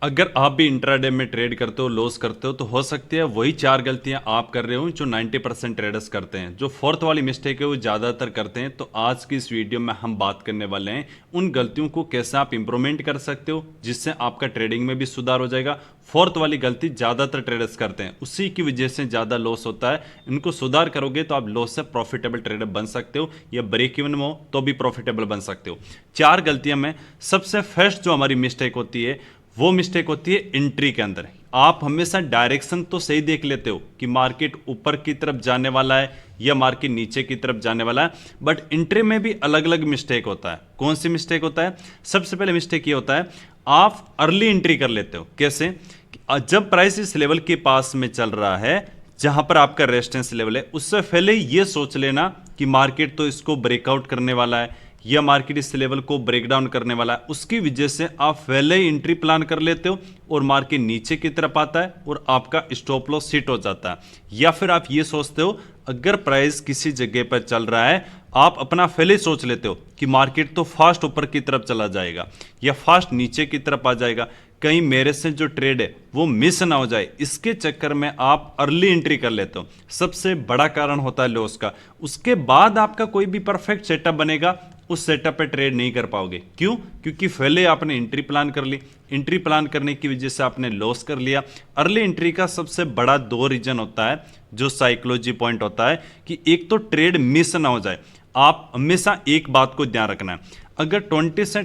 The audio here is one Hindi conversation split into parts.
अगर आप भी इंट्राडे में ट्रेड करते हो, लॉस करते हो, तो हो सकती है वही 4 गलतियां आप कर रहे हो जो 90% ट्रेडर्स करते हैं। जो फोर्थ वाली मिस्टेक है वो ज़्यादातर करते हैं। तो आज की इस वीडियो में हम बात करने वाले हैं उन गलतियों को कैसे आप इंप्रूवमेंट कर सकते हो जिससे आपका ट्रेडिंग में भी सुधार हो जाएगा। फोर्थ वाली गलती ज़्यादातर ट्रेडर्स करते हैं, उसी की वजह से ज़्यादा लॉस होता है। इनको सुधार करोगे तो आप लॉस से प्रॉफिटेबल ट्रेडर बन सकते हो, या ब्रेक इवन में हो तो भी प्रॉफिटेबल बन सकते हो। 4 गलतियां में सबसे फर्स्ट जो हमारी मिस्टेक होती है वो मिस्टेक होती है एंट्री के अंदर। आप हमेशा डायरेक्शन तो सही देख लेते हो कि मार्केट ऊपर की तरफ जाने वाला है या मार्केट नीचे की तरफ जाने वाला है, बट एंट्री में भी अलग अलग मिस्टेक होता है। कौन सी मिस्टेक होता है? सबसे पहले मिस्टेक ये होता है, आप अर्ली एंट्री कर लेते हो। कैसे? जब प्राइस इस लेवल के पास में चल रहा है जहां पर आपका रेजिस्टेंस लेवल है, उससे पहले ये सोच लेना कि मार्केट तो इसको ब्रेकआउट करने वाला है या मार्केट इस लेवल को ब्रेक डाउन करने वाला है। उसकी वजह से आप पहले ही एंट्री प्लान कर लेते हो और मार्केट नीचे की तरफ आता है और आपका स्टॉप लॉस हिट हो जाता है। या फिर आप ये सोचते हो अगर प्राइस किसी जगह पर चल रहा है, आप अपना पहले सोच लेते हो कि मार्केट तो फास्ट ऊपर की तरफ चला जाएगा या फास्ट नीचे की तरफ आ जाएगा, कहीं मेरे से जो ट्रेड है वो मिस ना हो जाए, इसके चक्कर में आप अर्ली एंट्री कर लेते हो। सबसे बड़ा कारण होता है लॉस का। उसके बाद आपका कोई भी परफेक्ट सेटअप बनेगा, उस सेटअप पे ट्रेड नहीं कर पाओगे। क्यों? क्योंकि पहले आपने एंट्री प्लान कर ली, एंट्री प्लान करने की वजह से आपने लॉस कर लिया। अर्ली एंट्री का सबसे बड़ा 2 रीजन होता है जो साइकोलॉजी पॉइंट होता है कि एक तो ट्रेड मिस ना हो जाए। आप हमेशा एक बात को ध्यान रखना है, अगर 22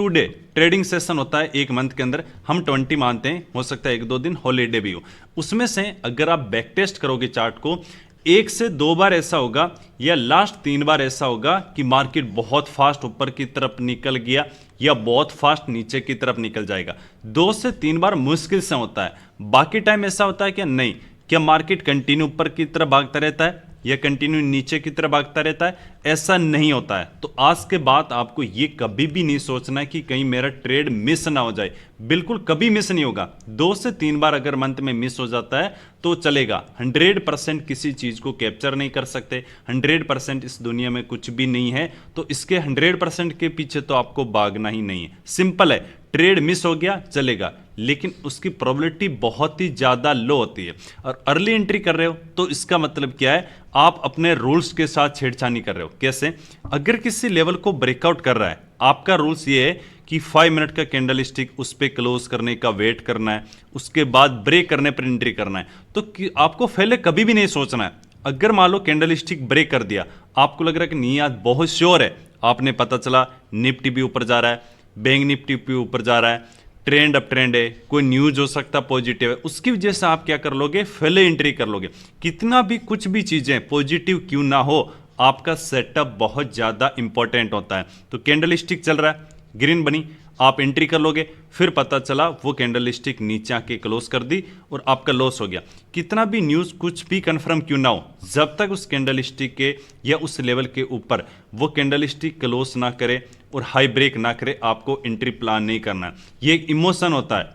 डे ट्रेडिंग सेशन होता है एक मंथ के अंदर, हम 20 मानते हैं, हो सकता है 1-2 दिन हॉलीडे भी हो, उसमें से अगर आप बैक टेस्ट करोगे चार्ट को, 1 से 2 बार ऐसा होगा या लास्ट 3 बार ऐसा होगा कि मार्केट बहुत फास्ट ऊपर की तरफ निकल गया या बहुत फास्ट नीचे की तरफ निकल जाएगा। 2 से 3 बार मुश्किल से होता है। बाकी टाइम ऐसा होता है कि नहीं, क्या मार्केट कंटिन्यू ऊपर की तरफ भागता रहता है या कंटिन्यू नीचे की तरफ भागता रहता है? ऐसा नहीं होता है। तो आज के बाद आपको ये कभी भी नहीं सोचना है कि कहीं मेरा ट्रेड मिस ना हो जाए। बिल्कुल कभी मिस नहीं होगा। 2 से 3 बार अगर मंथ में मिस हो जाता है तो चलेगा। 100% किसी चीज को कैप्चर नहीं कर सकते। 100% इस दुनिया में कुछ भी नहीं है, तो इसके 100% के पीछे तो आपको भागना ही नहीं है। सिंपल है, ट्रेड मिस हो गया चलेगा, लेकिन उसकी प्रोबेबिलिटी बहुत ही ज्यादा लो होती है। और अर्ली एंट्री कर रहे हो तो इसका मतलब क्या है? आप अपने रूल्स के साथ छेड़छानी कर रहे हो। कैसे? अगर किसी लेवल को ब्रेकआउट कर रहा है, आपका रूल्स ये है कि 5 मिनट का कैंडल स्टिक उस पर क्लोज करने का वेट करना है, उसके बाद ब्रेक करने पर एंट्री करना है। तो आपको पहले कभी भी नहीं सोचना है। अगर मान लो कैंडल स्टिक ब्रेक कर दिया, आपको लग रहा है कि नहीं आज बहुत श्योर है, आपने पता चला निफ्टी भी ऊपर जा रहा है, बैंक निफ्टी भी ऊपर जा रहा है, ट्रेंड अप ट्रेंड है, कोई न्यूज हो सकता पॉजिटिव है, उसकी वजह से आप क्या कर लोगे? पहले एंट्री कर लोगे। कितना भी कुछ भी चीजें पॉजिटिव क्यों ना हो, आपका सेटअप बहुत ज्यादा इंपॉर्टेंट होता है। तो कैंडल स्टिक चल रहा है, ग्रीन बनी, आप एंट्री कर लोगे, फिर पता चला वो कैंडल स्टिक नीचे आके क्लोज कर दी और आपका लॉस हो गया। कितना भी न्यूज कुछ भी कंफर्म क्यों ना हो, जब तक उस कैंडल स्टिक के या उस लेवल के ऊपर वो कैंडल स्टिक क्लोज ना करे और हाई ब्रेक ना करे, आपको एंट्री प्लान नहीं करना है। ये एक इमोशन होता है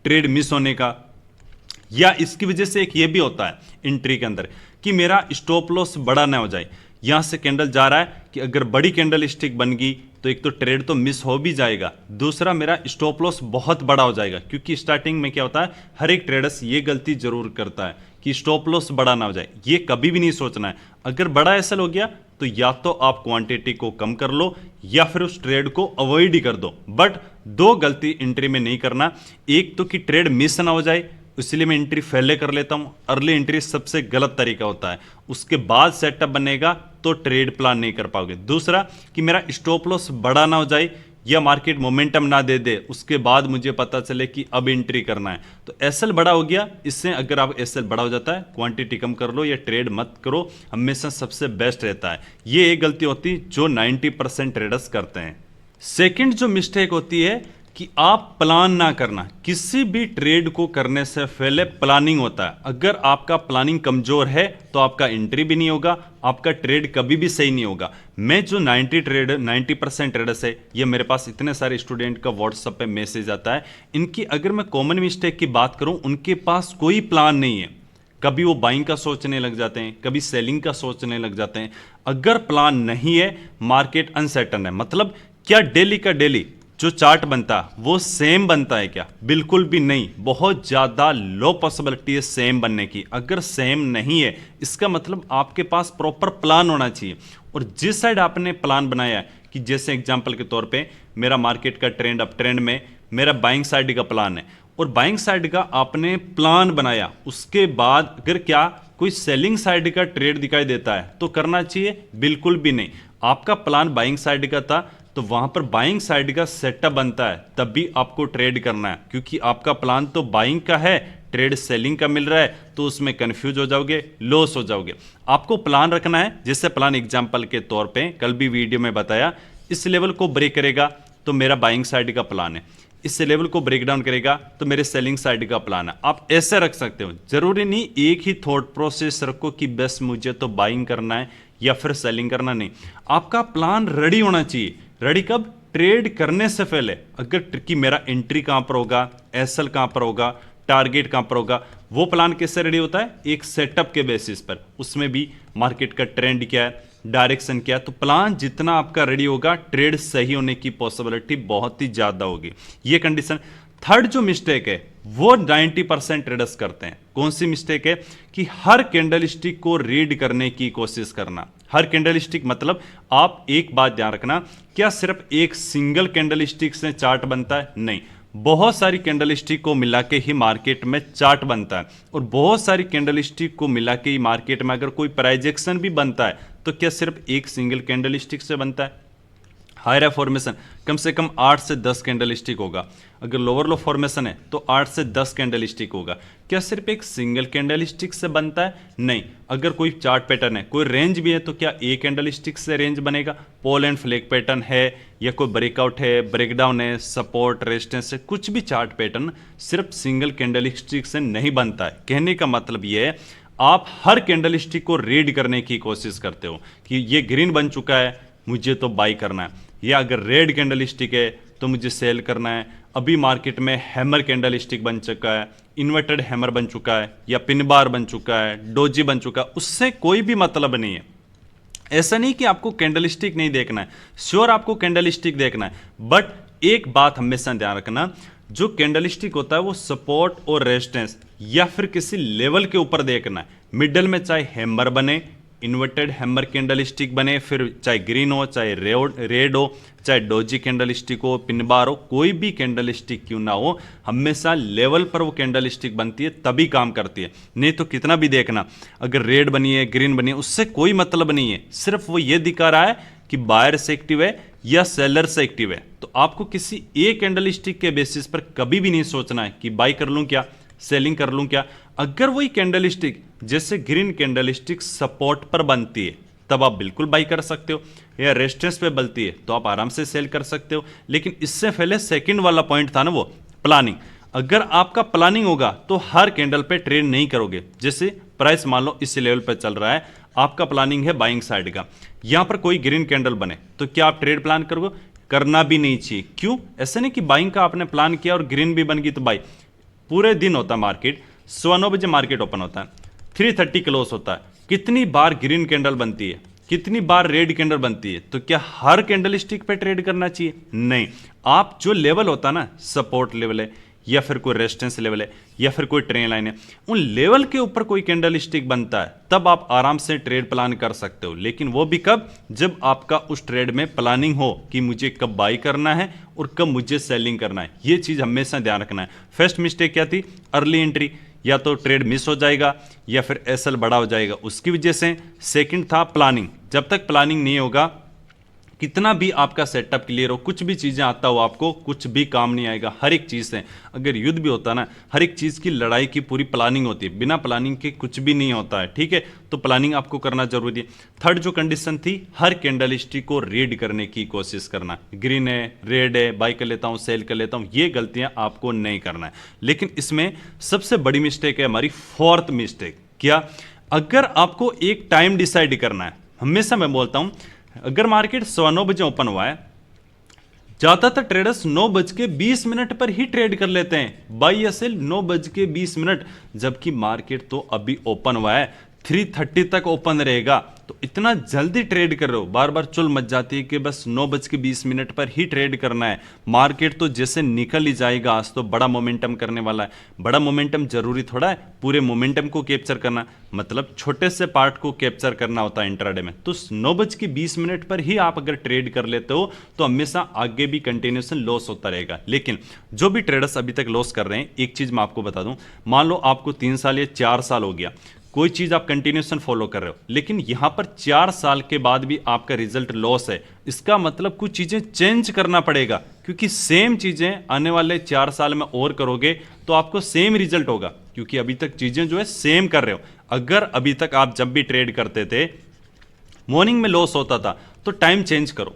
ट्रेड मिस होने का, या इसकी वजह से एक ये भी होता है एंट्री के अंदर कि मेरा स्टॉप लॉस बड़ा ना हो जाए। यहां से कैंडल जा रहा है कि अगर बड़ी कैंडल स्टिक बन गई तो एक तो ट्रेड तो मिस हो भी जाएगा, दूसरा मेरा स्टॉप लॉस बहुत बड़ा हो जाएगा। क्योंकि स्टार्टिंग में क्या होता है, हर एक ट्रेडर्स ये गलती जरूर करता है कि स्टॉप लॉस बड़ा ना हो जाए। ये कभी भी नहीं सोचना है। अगर बड़ा एसएल हो गया तो या तो आप क्वांटिटी को कम कर लो या फिर उस ट्रेड को अवॉइड ही कर दो, बट 2 गलती एंट्री में नहीं करना। एक तो कि ट्रेड मिस ना हो जाए, इसलिए मैं एंट्री पहले कर लेता हूं। अर्ली एंट्री सबसे गलत तरीका होता है। उसके बाद सेटअप बनेगा तो ट्रेड प्लान नहीं कर पाओगे। दूसरा कि मेरा स्टॉप लॉस बड़ा ना हो जाए या मार्केट मोमेंटम ना दे दे, उसके बाद मुझे पता चले कि अब एंट्री करना है। तो एसएल बड़ा हो गया, इससे अगर आप एसएल बड़ा हो जाता है, क्वांटिटी कम कर लो या ट्रेड मत करो, हमेशा सबसे बेस्ट रहता है। ये एक गलती होती जो 90% ट्रेडर्स करते हैं। सेकंड जो मिस्टेक होती है कि आप प्लान ना करना। किसी भी ट्रेड को करने से पहले प्लानिंग होता है। अगर आपका प्लानिंग कमजोर है तो आपका एंट्री भी नहीं होगा, आपका ट्रेड कभी भी सही नहीं होगा। मैं जो 90% ट्रेडर्स है, ये मेरे पास इतने सारे स्टूडेंट का व्हाट्सएप पे मैसेज आता है, इनकी अगर मैं कॉमन मिस्टेक की बात करूं, उनके पास कोई प्लान नहीं है। कभी वो बाइंग का सोचने लग जाते हैं, कभी सेलिंग का सोचने लग जाते हैं। अगर प्लान नहीं है, मार्केट अनसर्टन है, मतलब क्या डेली का डेली जो चार्ट बनता है वो सेम बनता है क्या? बिल्कुल भी नहीं, बहुत ज़्यादा लो पॉसिबिलिटी है सेम बनने की। अगर सेम नहीं है इसका मतलब आपके पास प्रॉपर प्लान होना चाहिए। और जिस साइड आपने प्लान बनाया है कि जैसे एग्जांपल के तौर पे मेरा मार्केट का ट्रेंड अप ट्रेंड में मेरा बाइंग साइड का प्लान है और बाइंग साइड का आपने प्लान बनाया, उसके बाद अगर क्या कोई सेलिंग साइड का ट्रेड दिखाई देता है तो करना चाहिए? बिल्कुल भी नहीं। आपका प्लान बाइंग साइड का था तो वहां पर बाइंग साइड का सेटअप बनता है, तब भी आपको ट्रेड करना है, क्योंकि आपका प्लान तो बाइंग का है, ट्रेड सेलिंग का मिल रहा है, तो उसमें कंफ्यूज हो जाओगे, लॉस हो जाओगे। आपको प्लान रखना है, जैसे प्लान एग्जांपल के तौर पे कल भी वीडियो में बताया, इस लेवल को ब्रेक करेगा तो मेरा बाइंग साइड का प्लान है, इस लेवल को ब्रेक डाउन करेगा तो मेरे सेलिंग साइड का प्लान है। आप ऐसे रख सकते हो, जरूरी नहीं एक ही थॉट प्रोसेस रखो कि बस मुझे तो बाइंग करना है या फिर सेलिंग करना। नहीं, आपका प्लान रेडी होना चाहिए। रेडी कब? ट्रेड करने से पहले। अगर कि मेरा एंट्री कहां पर होगा, एसएल कहां पर होगा, टारगेट कहां पर होगा, वो प्लान कैसे रेडी होता है? एक सेटअप के बेसिस पर, उसमें भी मार्केट का ट्रेंड क्या है, डायरेक्शन क्या है। तो प्लान जितना आपका रेडी होगा ट्रेड सही होने की पॉसिबिलिटी बहुत ही ज्यादा होगी। ये कंडीशन। थर्ड जो मिस्टेक है वो 90% ट्रेडर्स करते हैं। कौन सी मिस्टेक है? कि हर कैंडल स्टिक को रीड करने की कोशिश करना। हर कैंडल स्टिक मतलब आप एक बात ध्यान रखना, क्या सिर्फ एक सिंगल कैंडल स्टिक से चार्ट बनता है? नहीं, बहुत सारी कैंडल स्टिक को मिला के ही मार्केट में चार्ट बनता है। और बहुत सारी कैंडल स्टिक को मिला के ही मार्केट में अगर कोई प्राइस एक्शन भी बनता है तो क्या सिर्फ एक सिंगल कैंडल स्टिक से बनता है? हायर फॉर्मेशन कम से कम 8 से 10 कैंडल स्टिक होगा। अगर लोअर लो फॉर्मेशन है तो 8 से 10 कैंडल स्टिक होगा। क्या सिर्फ एक सिंगल कैंडल स्टिक से बनता है? नहीं। अगर कोई चार्ट पैटर्न है, कोई रेंज भी है, तो क्या एक कैंडल स्टिक से रेंज बनेगा? पोल एंड फ्लैग पैटर्न है या कोई ब्रेकआउट है, ब्रेकडाउन है, सपोर्ट रेजिस्टेंस है, कुछ भी चार्ट पैटर्न सिर्फ सिंगल कैंडल स्टिक से नहीं बनता है। कहने का मतलब यह है आप हर कैंडल स्टिक को रीड करने की कोशिश करते हो कि ये ग्रीन बन चुका है, मुझे तो बाई करना है, या अगर रेड कैंडल स्टिक है तो मुझे सेल करना है। अभी मार्केट में हैमर कैंडल स्टिक बन चुका है, इन्वर्टेड हैमर बन चुका है, या पिन बार बन चुका है, डोजी बन चुका है, उससे कोई भी मतलब नहीं है। ऐसा नहीं कि आपको कैंडल स्टिक नहीं देखना है, श्योर आपको कैंडल स्टिक देखना है, बट एक बात हमेशा ध्यान रखना, जो कैंडल स्टिक होता है वो सपोर्ट और रेजिस्टेंस या फिर किसी लेवल के ऊपर देखना है। मिडल में चाहे हैमर बने, इन्वर्टेड हैमर कैंडल स्टिक बने, फिर चाहे ग्रीन हो, चाहे रेड हो, चाहे डोजी कैंडल स्टिक हो, पिन बार हो, कोई भी कैंडल स्टिक क्यों ना हो, हमेशा लेवल पर वो कैंडल स्टिक बनती है, तभी काम करती है। नहीं तो कितना भी देखना, अगर रेड बनी है, ग्रीन बनी है, उससे कोई मतलब नहीं है। सिर्फ वो ये दिखा रहा है कि बायर से एक्टिव है या सेलर से एक्टिव है। तो आपको किसी एक कैंडल स्टिक के बेसिस पर कभी भी नहीं सोचना है कि बाई कर लूं क्या, सेलिंग कर लूं क्या। अगर वही कैंडल स्टिक जैसे ग्रीन कैंडल स्टिक सपोर्ट पर बनती है तब आप बिल्कुल बाई कर सकते हो, या रेजिस्टेंस पे बनती है तो आप आराम से सेल कर सकते हो। लेकिन इससे पहले सेकंड वाला पॉइंट था ना, वो प्लानिंग। अगर आपका प्लानिंग होगा तो हर कैंडल पे ट्रेड नहीं करोगे। जैसे प्राइस मान लो इस लेवल पे चल रहा है, आपका प्लानिंग है बाइंग साइड का, यहां पर कोई ग्रीन कैंडल बने तो क्या आप ट्रेड प्लान करोगे? करना भी नहीं चाहिए। क्यों? ऐसा नहीं कि बाइंग का आपने प्लान किया और ग्रीन भी बन गई तो बाई। पूरे दिन होता मार्केट, 9 बजे मार्केट ओपन होता है, 3:30 क्लोज होता है, कितनी बार ग्रीन कैंडल बनती है, कितनी बार रेड कैंडल बनती है, तो क्या हर कैंडल स्टिक पे ट्रेड करना चाहिए? नहीं। आप जो लेवल होता है ना, सपोर्ट लेवल है या फिर कोई रेजिस्टेंस लेवल है या फिर कोई ट्रेन लाइन है, उन लेवल के ऊपर कोई कैंडल स्टिक बनता है तब आप आराम से ट्रेड प्लान कर सकते हो। लेकिन वो भी कब? जब आपका उस ट्रेड में प्लानिंग हो कि मुझे कब बाई करना है और कब मुझे सेलिंग करना है। ये चीज हमेशा ध्यान रखना है। फर्स्ट मिस्टेक क्या थी? अर्ली एंट्री, या तो ट्रेड मिस हो जाएगा या फिर एसएल बड़ा हो जाएगा उसकी वजह से। सेकंड था प्लानिंग। जब तक प्लानिंग नहीं होगा, कितना भी आपका सेटअप क्लियर हो, कुछ भी चीजें आता हो, आपको कुछ भी काम नहीं आएगा। हर एक चीज से, अगर युद्ध भी होता है ना, हर एक चीज की लड़ाई की पूरी प्लानिंग होती है, बिना प्लानिंग के कुछ भी नहीं होता है। ठीक है, तो प्लानिंग आपको करना जरूरी है। थर्ड जो कंडीशन थी, हर कैंडल स्टिक को रीड करने की कोशिश करना। ग्रीन है, रेड है, बाई कर लेता हूं, सेल कर लेता हूं, ये गलतियां आपको नहीं करना है। लेकिन इसमें सबसे बड़ी मिस्टेक है हमारी फोर्थ मिस्टेक। क्या? अगर आपको एक टाइम डिसाइड करना है, हमेशा मैं बोलता हूं, अगर मार्केट 9 बजे ओपन हुआ है, ज्यादातर ट्रेडर्स 9:20 पर ही ट्रेड कर लेते हैं, बाई या सेल 9:20, जबकि मार्केट तो अभी ओपन हुआ है। 3:30 तक ओपन रहेगा, तो इतना जल्दी ट्रेड कर रहे हो, बार बार चुल मच जाती है कि बस 9:20 पर ही ट्रेड करना है। मार्केट तो जैसे निकल ही जाएगा, आज तो बड़ा मोमेंटम करने वाला है। बड़ा मोमेंटम जरूरी थोड़ा है पूरे मोमेंटम को कैप्चर करना, मतलब छोटे से पार्ट को कैप्चर करना होता है इंट्राडे में। तो 9:20 पर ही आप अगर ट्रेड कर लेते हो तो हमेशा आगे भी कंटिन्यूसन लॉस होता रहेगा। लेकिन जो भी ट्रेडर्स अभी तक लॉस कर रहे हैं, एक चीज मैं आपको बता दूं, मान लो आपको 3 साल या 4 साल हो गया, कोई चीज आप कंटिन्यूसन फॉलो कर रहे हो, लेकिन यहां पर 4 साल के बाद भी आपका रिजल्ट लॉस है, इसका मतलब कुछ चीजें चेंज करना पड़ेगा, क्योंकि सेम चीजें आने वाले 4 साल में और करोगे तो आपको सेम रिजल्ट होगा, क्योंकि अभी तक चीजें जो है सेम कर रहे हो। अगर अभी तक आप जब भी ट्रेड करते थे मॉर्निंग में लॉस होता था, तो टाइम चेंज करो,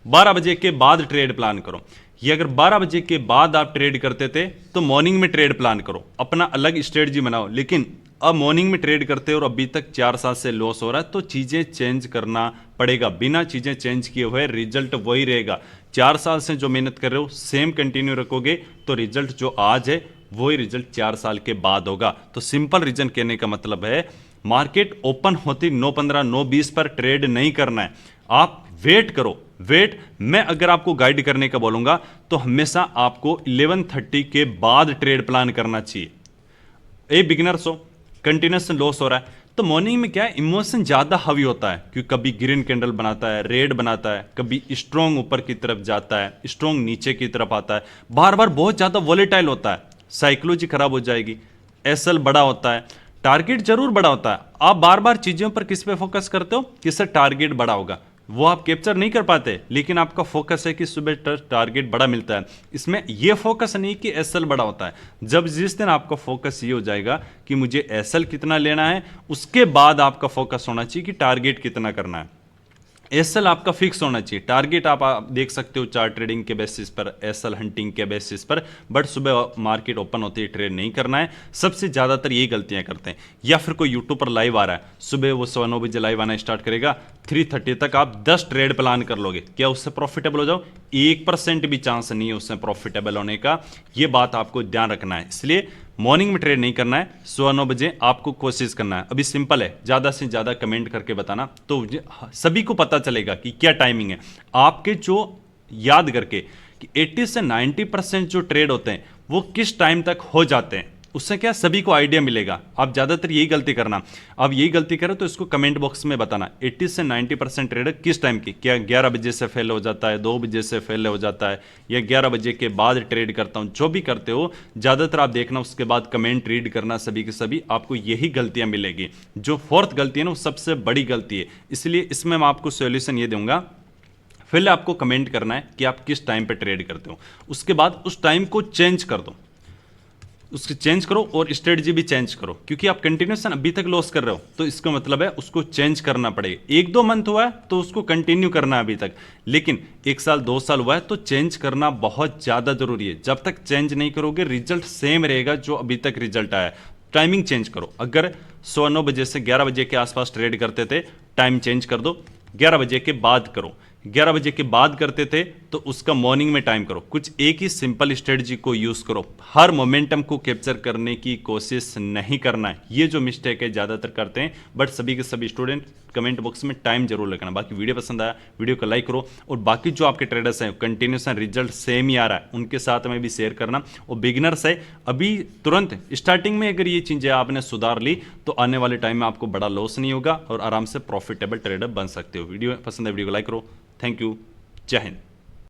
12 बजे के बाद ट्रेड प्लान करो। ये अगर 12 बजे के बाद आप ट्रेड करते थे तो मॉर्निंग में ट्रेड प्लान करो, अपना अलग स्ट्रेटजी बनाओ। लेकिन अब मॉर्निंग में ट्रेड करते हो और अभी तक 4 साल से लॉस हो रहा है, तो चीजें चेंज करना पड़ेगा। बिना चीजें चेंज किए हुए रिजल्ट वही रहेगा। 4 साल से जो मेहनत कर रहे हो सेम कंटिन्यू रखोगे तो रिजल्ट जो आज है वही रिजल्ट 4 साल के बाद होगा। तो सिंपल रीजन कहने का मतलब है, मार्केट ओपन होती 9:15 9:20 पर ट्रेड नहीं करना है, आप वेट करो। वेट मैं अगर आपको गाइड करने का बोलूंगा तो हमेशा आपको 11:30 के बाद ट्रेड प्लान करना चाहिए। ए बिगिनर्स हो, कंटिन्यूस लॉस हो रहा है, तो मॉर्निंग में क्या है, इमोशन ज्यादा हावी होता है, क्योंकि कभी ग्रीन कैंडल बनाता है, रेड बनाता है, कभी स्ट्रॉन्ग ऊपर की तरफ जाता है, स्ट्रॉन्ग नीचे की तरफ आता है, बार बार बहुत ज्यादा वॉलेटाइल होता है, साइकोलॉजी खराब हो जाएगी। एसएल बड़ा होता है, टारगेट जरूर बड़ा होता है, आप बार बार चीजों पर किस पे फोकस करते हो, किससे टारगेट बड़ा होगा, वो आप कैप्चर नहीं कर पाते। लेकिन आपका फोकस है कि सुबह टारगेट बड़ा मिलता है, इसमें ये फोकस नहीं कि एसएल बड़ा होता है। जब जिस दिन आपका फोकस ये हो जाएगा कि मुझे एसएल कितना लेना है, उसके बाद आपका फोकस होना चाहिए कि टारगेट कितना करना है। एसएल आपका फिक्स होना चाहिए, टारगेट आप देख सकते हो चार्ट ट्रेडिंग के बेसिस पर, एसएल हंटिंग के बेसिस पर, बट सुबह मार्केट ओपन होते ही ट्रेड नहीं करना है। सबसे ज्यादातर ये गलतियां करते हैं। या फिर कोई यूट्यूब पर लाइव आ रहा है, सुबह वो 9 बजे लाइव आना स्टार्ट करेगा, 3:30 तक आप 10 ट्रेड प्लान कर लोगे, क्या उससे प्रॉफिटेबल हो जाओ? 1% भी चांस नहीं है उससे प्रॉफिटेबल होने का। ये बात आपको ध्यान रखना है। इसलिए मॉर्निंग में ट्रेड नहीं करना है, 9:15 बजे आपको कोशिश करना है। अभी सिंपल है, ज्यादा से ज्यादा कमेंट करके बताना, तो सभी को पता चलेगा कि क्या टाइमिंग है। आपके जो याद करके कि 80 से 90% जो ट्रेड होते हैं वो किस टाइम तक हो जाते हैं, उससे क्या सभी को आइडिया मिलेगा। आप ज्यादातर यही गलती करना, आप यही गलती करो तो इसको कमेंट बॉक्स में बताना 80 से 90% ट्रेडर किस टाइम की, क्या 11 बजे से फेल हो जाता है, 2 बजे से फेल हो जाता है, या 11 बजे के बाद ट्रेड करता हूं। जो भी करते हो ज्यादातर आप देखना, उसके बाद कमेंट रीड करना, सभी के सभी आपको यही गलतियां मिलेगी। जो फोर्थ गलती है ना वो सबसे बड़ी गलती है, इसलिए इसमें मैं आपको सोल्यूशन ये दूंगा। पहले आपको कमेंट करना है कि आप किस टाइम पे ट्रेड करते हो, उसके बाद उस टाइम को चेंज कर दो, उसको चेंज करो और स्ट्रेटजी भी चेंज करो, क्योंकि आप कंटिन्यूसन अभी तक लॉस कर रहे हो, तो इसका मतलब है उसको चेंज करना पड़ेगा। 1-2 मंथ हुआ है तो उसको कंटिन्यू करना है अभी तक, लेकिन 1 साल 2 साल हुआ है तो चेंज करना बहुत ज्यादा जरूरी है। जब तक चेंज नहीं करोगे रिजल्ट सेम रहेगा जो अभी तक रिजल्ट आया। टाइमिंग चेंज करो, अगर 9 बजे से 11 बजे के आसपास ट्रेड करते थे, टाइम चेंज कर दो, 11 बजे के बाद करो। 11 बजे के बाद करते थे तो उसका मॉर्निंग में टाइम करो। कुछ एक ही सिंपल स्ट्रेटजी को यूज करो, हर मोमेंटम को कैप्चर करने की कोशिश नहीं करना है। ये जो मिस्टेक है ज्यादातर करते हैं, बट सभी के सभी स्टूडेंट कमेंट बॉक्स में टाइम जरूर लगाना। बाकी वीडियो पसंद आया वीडियो को लाइक करो, और बाकी जो आपके ट्रेडर्स हैं कंटिन्यूसन रिजल्ट सेम ही आ रहा है उनके साथ में भी शेयर करना। और बिगिनर्स है अभी तुरंत स्टार्टिंग में अगर ये चीजें आपने सुधार ली तो आने वाले टाइम में आपको बड़ा लॉस नहीं होगा और आराम से प्रॉफिटेबल ट्रेडर बन सकते हो। वीडियो पसंद है वीडियो को लाइक करो। थैंक यू, जय हिंद।